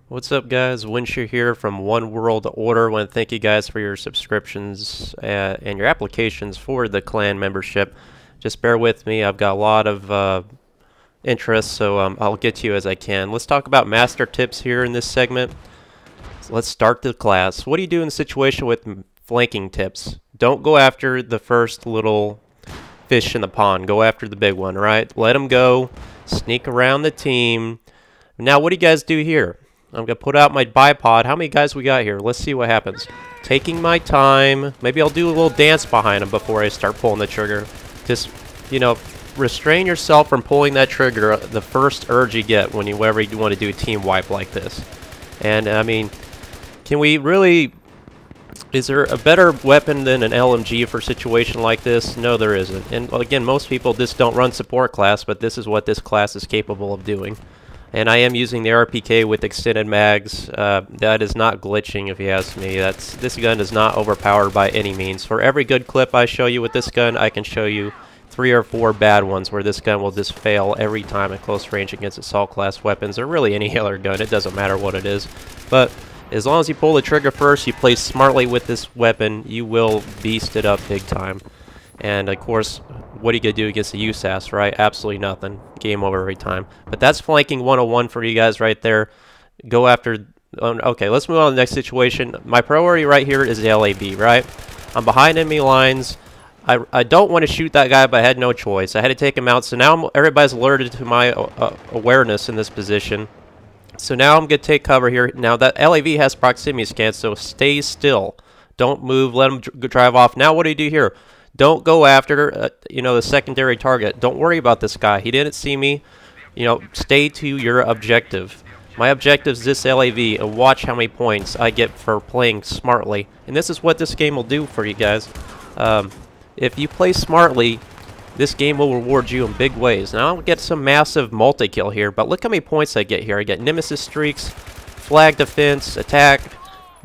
What's up, guys? Winsher here from One World Order. I want to thank you guys for your subscriptions and your applications for the clan membership. Just bear with me. I've got a lot of interest, so I'll get to you as I can. Let's talk about master tips here in this segment. So let's start the class. What do you do in a situation with flanking tips? Don't go after the first little fish in the pond. Go after the big one, right? Let them go. Sneak around the team. Now, what do you guys do here? I'm going to put out my bipod. How many guys we got here? Let's see what happens. Taking my time. Maybe I'll do a little dance behind him before I start pulling the trigger. Just, you know, restrain yourself from pulling that trigger the first urge you get whenever you want to do a team wipe like this. And, I mean, can we really... Is there a better weapon than an LMG for a situation like this? No, there isn't. And, again, most people just don't run support class, but this is what this class is capable of doing. And I am using the RPK with extended mags. That is not glitching, if you ask me. This gun is not overpowered by any means. For every good clip I show you with this gun, I can show you 3 or 4 bad ones where this gun will just fail every time at close range against assault class weapons, or really any other gun. It doesn't matter what it is. But as long as you pull the trigger first, you play smartly with this weapon, you will beast it up big time. And of course, what are you going to do against the USAS, right? Absolutely nothing. Game over every time. But that's flanking 101 for you guys right there. Go after... Okay, let's move on to the next situation. My priority right here is the LAB, right? I'm behind enemy lines. I don't want to shoot that guy, but I had no choice. I had to take him out. So now everybody's alerted to my awareness in this position. So now I'm going to take cover here. Now that LAV has proximity scan, so stay still. Don't move. Let him drive off. Now what do you do here? Don't go after, you know, the secondary target. Don't worry about this guy. He didn't see me. You know, stay to your objective. My objective is this LAV, and watch how many points I get for playing smartly. And this is what this game will do for you guys. If you play smartly, this game will reward you in big ways. Now, I'll get some massive multi-kill here, but look how many points I get here. I get Nemesis streaks, flag defense, attack.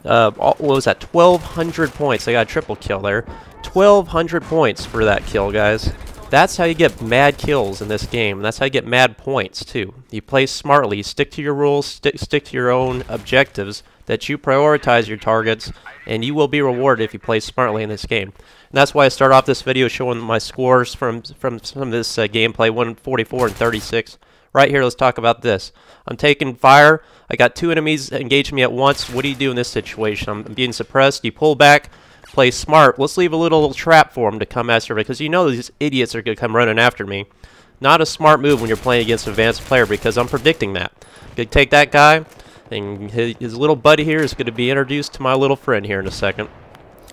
What was that? 1,200 points. I got a triple kill there. 1,200 points for that kill, guys. That's how you get mad kills in this game. That's how you get mad points, too. You play smartly. You stick to your rules, stick to your own objectives, that you prioritize your targets, and you will be rewarded if you play smartly in this game. And that's why I start off this video showing my scores from some of this gameplay, 144 and 36. Right here, let's talk about this. I'm taking fire. I got 2 enemies engaging me at once. What do you do in this situation? I'm being suppressed. You pull back. Play smart. Let's leave a little trap for them to come after me, because you know these idiots are going to come running after me. Not a smart move when you're playing against an advanced player, because I'm predicting that. I'm going to take that guy, and his little buddy here is going to be introduced to my little friend here in a second.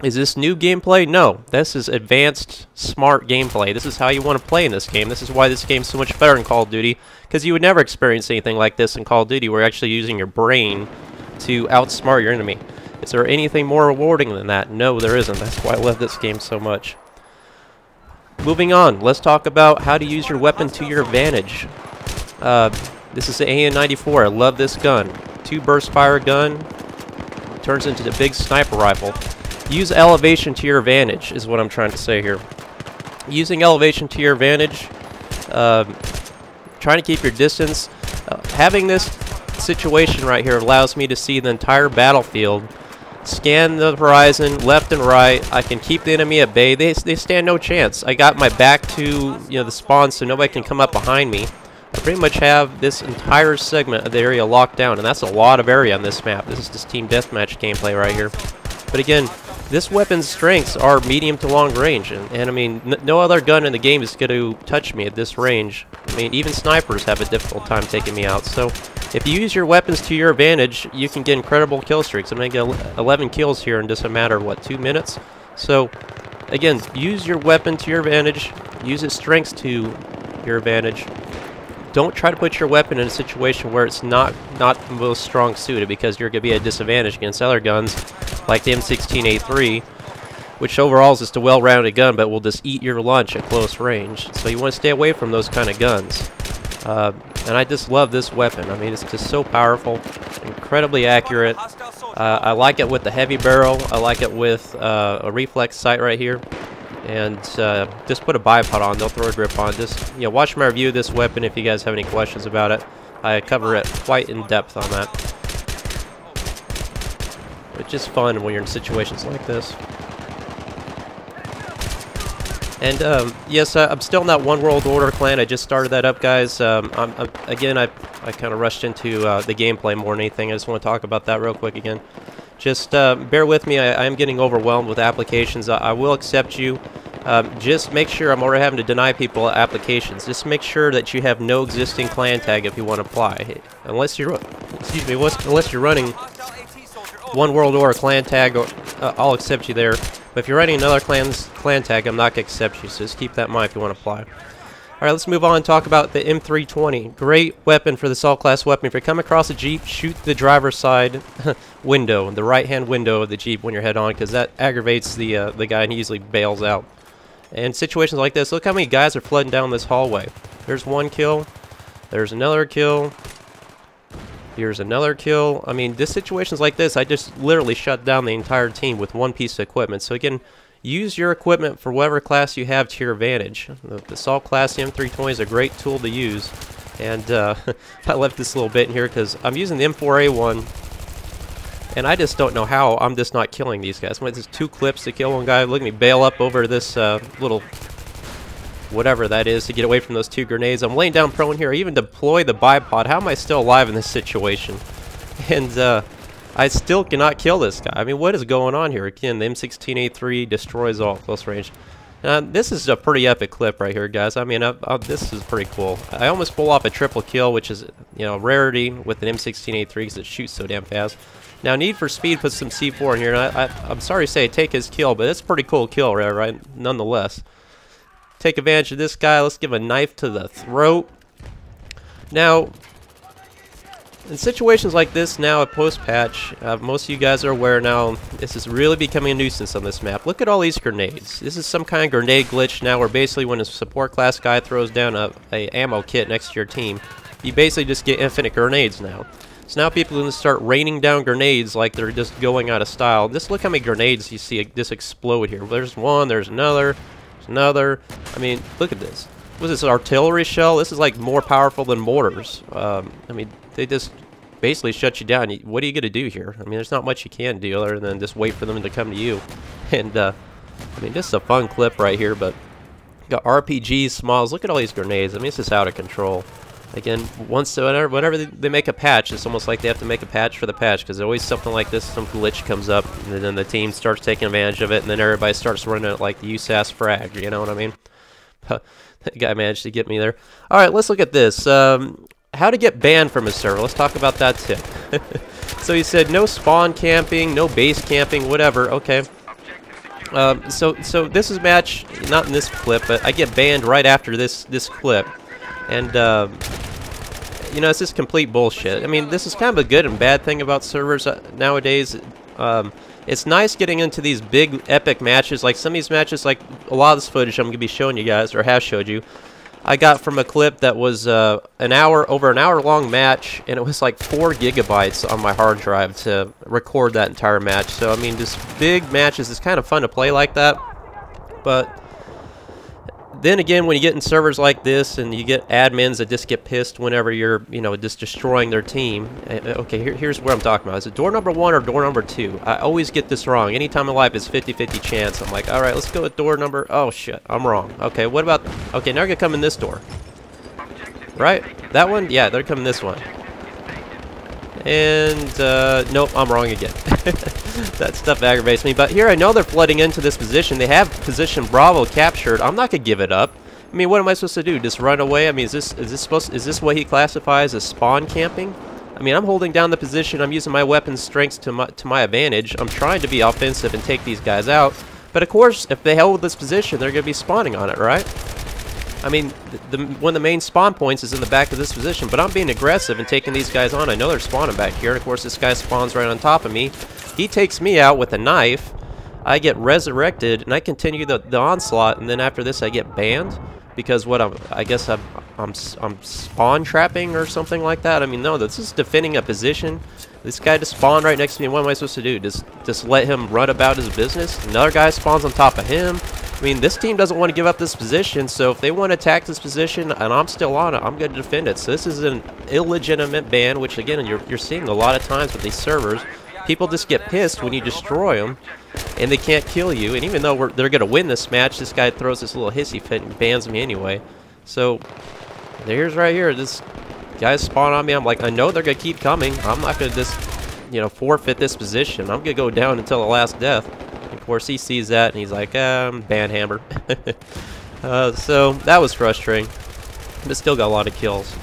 Is this new gameplay? No. This is advanced, smart gameplay. This is how you want to play in this game. This is why this game's so much better in Call of Duty, because you would never experience anything like this in Call of Duty, where you're actually using your brain to outsmart your enemy. Is there anything more rewarding than that? No, there isn't. That's why I love this game so much. Moving on, let's talk about how to use your weapon to your advantage. This is the AN-94. I love this gun. 2 burst fire gun. Turns into the big sniper rifle. Use elevation to your advantage is what I'm trying to say here. Using elevation to your advantage, trying to keep your distance. Having this situation right here allows me to see the entire battlefield. Scan the horizon left and right. I can keep the enemy at bay. They stand no chance. I got my back to the spawn, so nobody can come up behind me. I pretty much have this entire segment of the area locked down, and that's a lot of area on this map. This is just team deathmatch gameplay right here. But again, this weapon's strengths are medium to long range, and I mean, no other gun in the game is going to touch me at this range. I mean, even snipers have a difficult time taking me out. So if you use your weapons to your advantage, you can get incredible kill streaks. I'm going to get 11 kills here in just a matter of, what, 2 minutes? So, again, use your weapon to your advantage. Use its strengths to your advantage. Don't try to put your weapon in a situation where it's not the most strong suited, because you're going to be at a disadvantage against other guns like the M16A3, which overall is just a well-rounded gun, but will just eat your lunch at close range. So you want to stay away from those kind of guns. And I just love this weapon. I mean, it's just so powerful, incredibly accurate. I like it with the heavy barrel. I like it with a reflex sight right here. And just put a bipod on. They'll throw a grip on. Just watch my review of this weapon if you guys have any questions about it. I cover it quite in depth on that. just fun when you're in situations like this. And yes, I'm still in that One World Order clan. I just started that up, guys. Again, I kind of rushed into the gameplay more than anything. I just want to talk about that real quick again. Just bear with me. I am getting overwhelmed with applications. I will accept you. Just make sure I'm already having to deny people applications. Just make sure that you have no existing clan tag if you want to apply. Unless you're, unless you're running One World Order clan tag, I'll accept you there. But if you're running another clan tag, I'm not going to accept you, so just keep that in mind if you want to apply. Alright, let's move on and talk about the M320. Great weapon for the assault class weapon. If you come across a Jeep, shoot the driver's side window, the right-hand window of the Jeep when you're head on, because that aggravates the guy and he usually bails out. And situations like this, look how many guys are flooding down this hallway. There's one kill, there's another kill, here's another kill. I mean, this situations like this, I just literally shut down the entire team with one piece of equipment. So again, use your equipment for whatever class you have to your advantage. The assault class M320 is a great tool to use. And I left this little bit in here because I'm using the M4A1, and I just don't know how I'm just not killing these guys. With just 2 clips to kill one guy, look at me bail up over this little whatever that is to get away from those 2 grenades. I'm laying down prone here. I even deploy the bipod. How am I still alive in this situation? And I still cannot kill this guy. I mean, what is going on here? Again, the M16A3 destroys all close range. This is a pretty epic clip right here, guys. I mean, this is pretty cool. I almost pull off a triple kill, which is, you know, rarity with an M16A3 because it shoots so damn fast. Now, Need for Speed puts some C4 in here, and I'm sorry to say take his kill, but it's a pretty cool kill, right? Nonetheless. Take advantage of this guy. Let's give a knife to the throat. Now, in situations like this now at post-patch, most of you guys are aware now, this is really becoming a nuisance on this map. Look at all these grenades. This is some kind of grenade glitch now where basically when a support class guy throws down a ammo kit next to your team, you basically just get infinite grenades now. So now people are going to start raining down grenades like they're just going out of style. Just look how many grenades you see just explode here. There's one, there's another, there's another. I mean, look at this. What is this, artillery shell? This is like more powerful than mortars. I mean, they just basically shut you down. What are you going to do here? I mean, there's not much you can do other than just wait for them to come to you. And, I mean, this is a fun clip right here, but got RPGs, smalls. Look at all these grenades. I mean, it's just out of control. Again, whenever they make a patch, it's almost like they have to make a patch for the patch, because always something like this, some glitch comes up, and then the team starts taking advantage of it, and then everybody starts running it like the USAS frag, you know what I mean? That guy managed to get me there. Alright, let's look at this. How to get banned from a server. Let's talk about that tip. So he said no spawn camping, no base camping, whatever. Okay. So this is match, not in this clip, but I get banned right after this clip. And, you know, it's just complete bullshit. I mean, this is kind of a good and bad thing about servers nowadays. It's nice getting into these big, epic matches. Like, some of these matches, like, a lot of this footage I'm going to be showing you guys, or have showed you, I got from a clip that was over an hour-long match, and it was like 4 gigabytes on my hard drive to record that entire match. So, I mean, just big matches, it's kind of fun to play like that. But then again, when you get in servers like this and you get admins that just get pissed whenever you're, you know, just destroying their team. Okay, here's what I'm talking about. Is it door number 1 or door number 2? I always get this wrong. Anytime in life it's 50-50 chance. I'm like, all right, let's go with door number. Oh shit, I'm wrong. Okay, what about? Okay, now they're gonna come in this door. Right? That one? Yeah, they're coming this one. And nope, I'm wrong again. That stuff aggravates me. But here I know they're flooding into this position. They have position Bravo captured. I'm not gonna give it up. I mean, what am I supposed to do? Just run away? I mean, is this what he classifies as spawn camping? I mean, I'm holding down the position. I'm using my weapon strengths to my advantage. I'm trying to be offensive and take these guys out. But of course, if they hold this position, they're gonna be spawning on it, right? I mean, one of the main spawn points is in the back of this position, but I'm being aggressive and taking these guys on. I know they're spawning back here, and of course this guy spawns right on top of me. He takes me out with a knife. I get resurrected, and I continue the onslaught, and then after this I get banned because what I guess I'm spawn trapping or something like that. I mean, no, this is defending a position. This guy just spawned right next to me. What am I supposed to do? Just let him run about his business? Another guy spawns on top of him. I mean, this team doesn't want to give up this position, so if they want to attack this position and I'm still on it, I'm going to defend it. So this is an illegitimate ban, which again, you're seeing a lot of times with these servers. people just get pissed when you destroy them, and they can't kill you. And even though they're going to win this match, this guy throws this little hissy fit and bans me anyway. So here's right here. This guy spawned on me. I'm like, I know they're going to keep coming. I'm not going to just, you know, forfeit this position. I'm going to go down until the last death. Of course, he sees that, and he's like, ban hammer. So that was frustrating, but still got a lot of kills.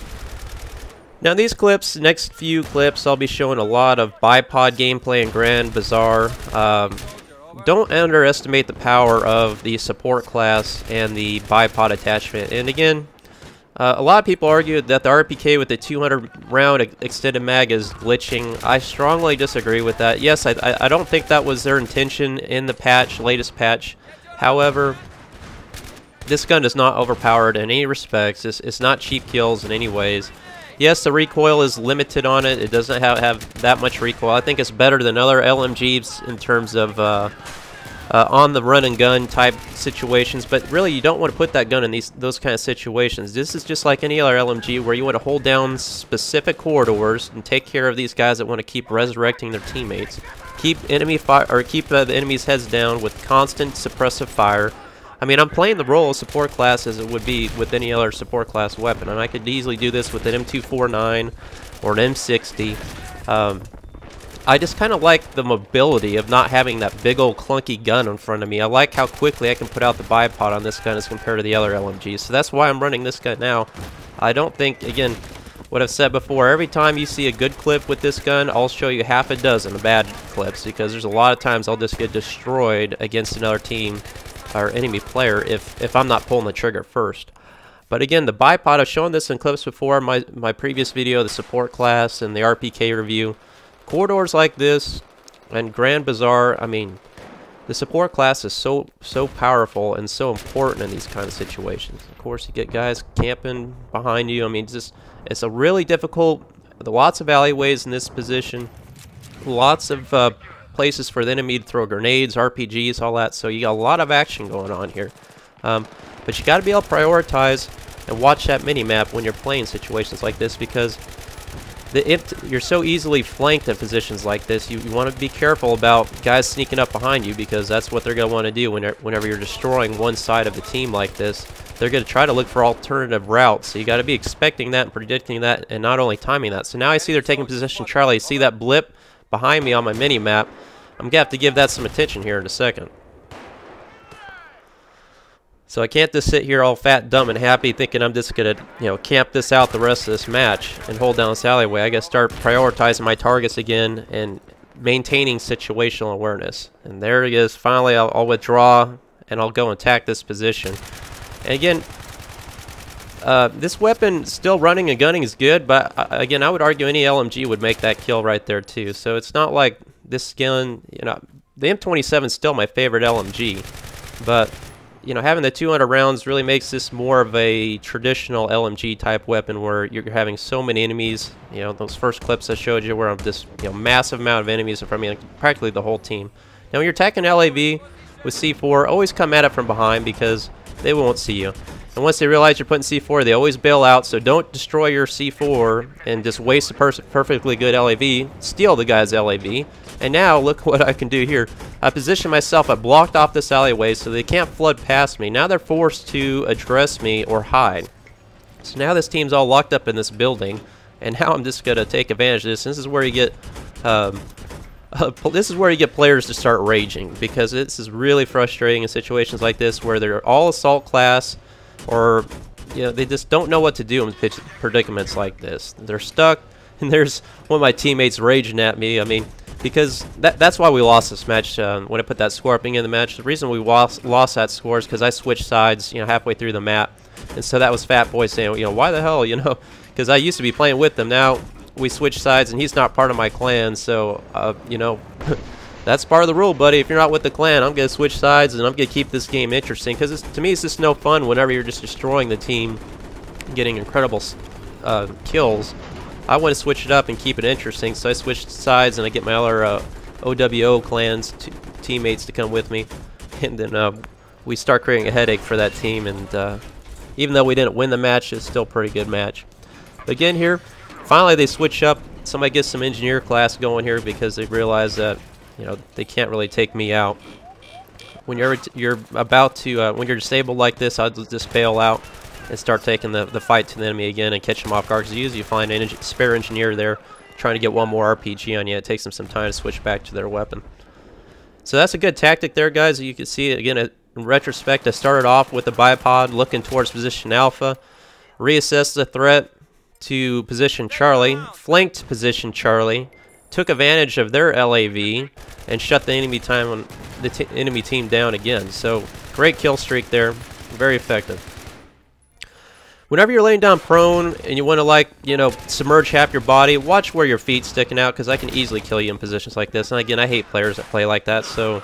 Now these clips, next few clips, I'll be showing a lot of Bipod gameplay and Grand Bazaar. Don't underestimate the power of the support class and the Bipod attachment. And again, a lot of people argue that the RPK with the 200 round extended mag is glitching. I strongly disagree with that. Yes, I don't think that was their intention in the patch, latest patch. However, this gun is not overpowered in any respects. It's not cheap kills in any ways. Yes, the recoil is limited on it. It doesn't have that much recoil. I think it's better than other LMGs in terms of on the run and gun type situations, but really you don't want to put that gun in those kind of situations. This is just like any other LMG where you want to hold down specific corridors and take care of these guys that want to keep resurrecting their teammates. Keep enemy fire, or keep the enemy's heads down with constant suppressive fire. I mean, I'm playing the role of support class as it would be with any other support class weapon, and I could easily do this with an M249 or an M60. I just kind of like the mobility of not having that big old clunky gun in front of me. I like how quickly I can put out the bipod on this gun as compared to the other LMGs, so that's why I'm running this gun now. I don't think, again, what I've said before, every time you see a good clip with this gun, I'll show you half a dozen of bad clips, because there's a lot of times I'll just get destroyed against another team or enemy player if I'm not pulling the trigger first. But again, the bipod, I've shown this in clips before, my previous video, the support class and the RPK review. Corridors like this and Grand Bazaar, I mean, the support class is so powerful and so important in these kind of situations. Of course, you get guys camping behind you. I mean, it's a really difficult, lots of alleyways in this position, lots of places for the enemy to throw grenades, RPGs, all that, so you got a lot of action going on here. But you got to be able to prioritize and watch that mini-map when you're playing situations like this, because you're so easily flanked in positions like this. You want to be careful about guys sneaking up behind you, because that's what they're going to want to do whenever you're destroying one side of the team like this. They're going to try to look for alternative routes, so you got to be expecting that and predicting that, and not only timing that. So now I see they're taking position Charlie. See that blip behind me on my mini-map? I'm going to have to give that some attention here in a second. So I can't just sit here all fat, dumb, and happy thinking I'm just going to, you know, camp this out the rest of this match and hold down this alleyway. I got to start prioritizing my targets again and maintaining situational awareness. And there it is. Finally, I'll withdraw and I'll go and attack this position. And again, this weapon still running and gunning is good, but again, I would argue any LMG would make that kill right there too. So it's not like this gun, you know, the M27 is still my favorite LMG, but you know, having the 200 rounds really makes this more of a traditional LMG type weapon where you're having so many enemies. You know, those first clips I showed you where I'm this, you know, massive amount of enemies in front of me, like practically the whole team. Now, when you're attacking LAV with C4, always come at it from behind because they won't see you. And once they realize you're putting C4, they always bail out, so don't destroy your C4 and just waste a perfectly good LAV. Steal the guy's LAV. And now, look what I can do here. I position myself, I blocked off this alleyway so they can't flood past me. Now they're forced to address me or hide. So now this team's all locked up in this building, and now I'm just going to take advantage of this. This is where you get players to start raging, because this is really frustrating in situations like this where they're all assault class, or you know, they just don't know what to do in predicaments like this. They're stuck, and there's one of my teammates raging at me. I mean, because that's why we lost this match. When I put that score up in the match, the reason we lost that score is because I switched sides, you know, halfway through the map, and so that was Fat Boy saying, you know, why the hell, you know, because I used to be playing with them. Now we switched sides, and he's not part of my clan, so you know. That's part of the rule, buddy. If you're not with the clan, I'm going to switch sides, and I'm going to keep this game interesting. Because to me, it's just no fun whenever you're just destroying the team, getting incredible kills. I want to switch it up and keep it interesting. So I switched sides, and I get my other OWO clans teammates to come with me. And then we start creating a headache for that team. And even though we didn't win the match, it's still a pretty good match. But again here, finally they switch up. somebody gets some engineer class going here because they realize that, you know, they can't really take me out. When you're about to when you're disabled like this, I'll just bail out and start taking the fight to the enemy again and catch them off guard. Because usually you find an spare engineer there trying to get one more RPG on you. It takes them some time to switch back to their weapon. So that's a good tactic there, guys. You can see again in retrospect. I started off with the bipod looking towards position Alpha, reassessed the threat to position Charlie, flanked position Charlie, took advantage of their LAV, and shut the enemy enemy team down again. So great kill streak there, very effective. Whenever you're laying down prone and you want to, like, you know, submerge half your body, watch where your feet's sticking out, because I can easily kill you in positions like this. And again, I hate players that play like that, so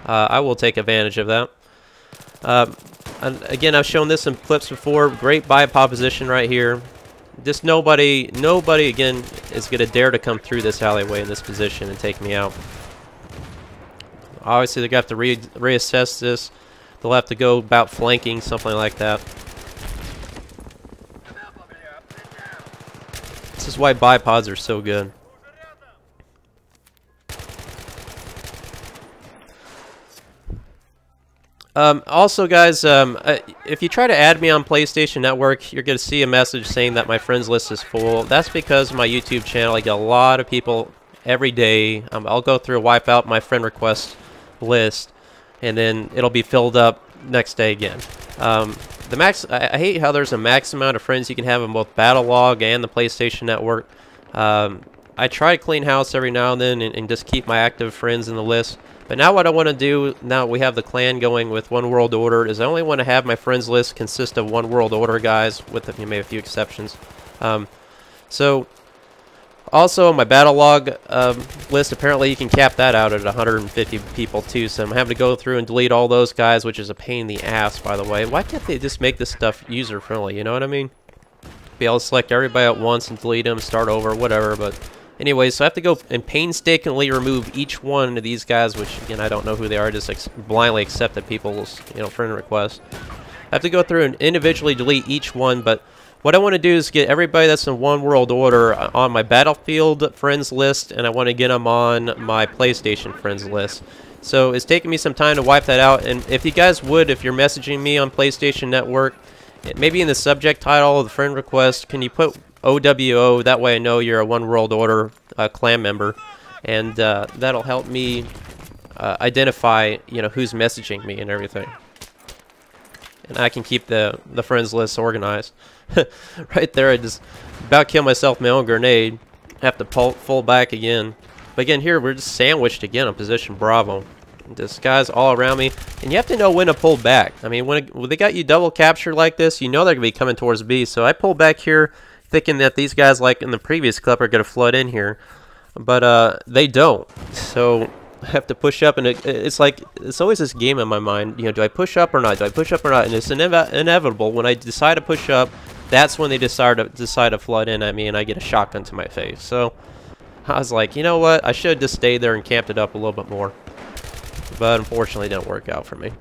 I will take advantage of that. And again, I've shown this in clips before. Great bipod position right here. Just nobody again is going to dare to come through this alleyway in this position and take me out. Obviously, they're going to have to reassess this. They'll have to go about flanking, something like that. This is why bipods are so good. Also, guys, if you try to add me on PlayStation Network, you're going to see a message saying that my friends list is full. That's because my YouTube channel, I get a lot of people every day. I'll go through and wipe out my friend request list, and then it'll be filled up next day again. I hate how there's a max amount of friends you can have on both Battlelog and the PlayStation Network. I try to clean house every now and then and just keep my active friends in the list. But now what I want to do, now we have the clan going with One World Order, is I only want to have my friends list consist of One World Order guys, with maybe a few exceptions. So, also my Battlelog list, apparently you can cap that out at 150 people too, so I'm having to go through and delete all those guys, which is a pain in the ass, by the way. Why can't they just make this stuff user-friendly, you know what I mean? Be able to select everybody at once and delete them, start over, whatever, but... Anyway, so I have to go and painstakingly remove each one of these guys, which, again, I don't know who they are, just blindly accepted people's, you know, friend requests. I have to go through and individually delete each one, but what I want to do is get everybody that's in One World Order on my Battlefield friends list, and I want to get them on my PlayStation friends list. So it's taking me some time to wipe that out, and if you guys would, if you're messaging me on PlayStation Network, maybe in the subject title of the friend request, can you put OWO, that way I know you're a One World Order clan member, and that'll help me identify, you know, who's messaging me and everything, and I can keep the friends list organized. Right there, I just about killed myself with my own grenade. Have to pull back again, but again here we're just sandwiched again on position Bravo. This guy's all around me, and you have to know when to pull back. I mean, when they got you double captured like this, you know they're gonna be coming towards B. So I pull back here, thinking that these guys, like in the previous clip, are going to flood in here, but they don't. So I have to push up, and it's like, it's always this game in my mind, you know, do I push up or not? Do I push up or not? And it's inevitable. When I decide to push up, that's when they decide to flood in at me, and I get a shotgun to my face. So I was like, you know what? I should have just stayed there and camped it up a little bit more. But unfortunately, it didn't work out for me.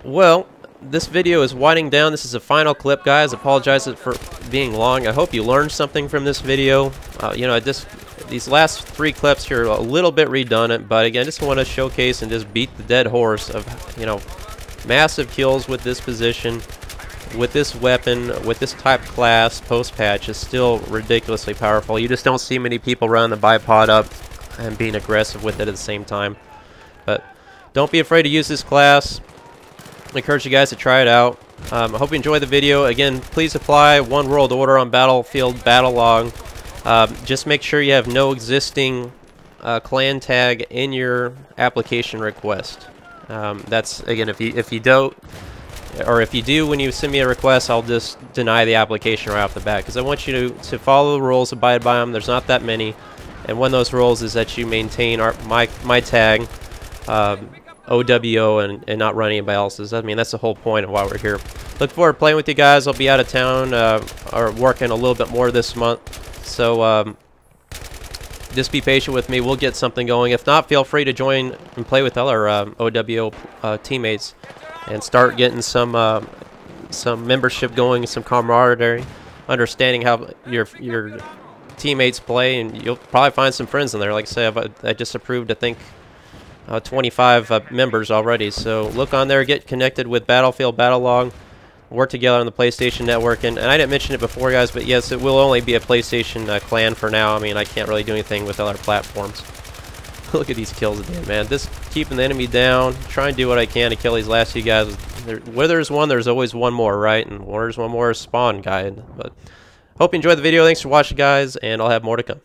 Well, this video is winding down. This is a final clip, guys. Apologize for being long. I hope you learned something from this video. You know, these last 3 clips here are a little bit redundant, but again, I just want to showcase and just beat the dead horse of, you know, massive kills with this position, with this weapon, with this type class. Post-patch is still ridiculously powerful. You just don't see many people running the bipod up and being aggressive with it at the same time. But don't be afraid to use this class. I encourage you guys to try it out. I hope you enjoyed the video. Again, please apply One World Order on Battlefield Battlelog. Just make sure you have no existing clan tag in your application request. That's, again, if you don't, or if you do when you send me a request, I'll just deny the application right off the bat, because I want you to follow the rules, abide by them. There's not that many, and one of those rules is that you maintain my tag, OWO, and not run anybody else's. I mean, that's the whole point of why we're here. Look forward to playing with you guys. I'll be out of town, or working a little bit more this month, so just be patient with me. We'll get something going. If not, feel free to join and play with other OWO teammates and start getting some membership going, some camaraderie. understanding how your teammates play, and you'll probably find some friends in there. Like I say, I just approved, I think, 25 members already. So look on there, get connected with Battlefield Battlelog, work together on the PlayStation Network. And I didn't mention it before, guys, but yes, it will only be a PlayStation clan for now. I mean, I can't really do anything with other platforms. Look at these kills again, man. Just keeping the enemy down, try and do what I can to kill these last few guys. Where there's one, there's always one more, right? And where there's one more, spawn guide. But hope you enjoyed the video. Thanks for watching, guys, and I'll have more to come.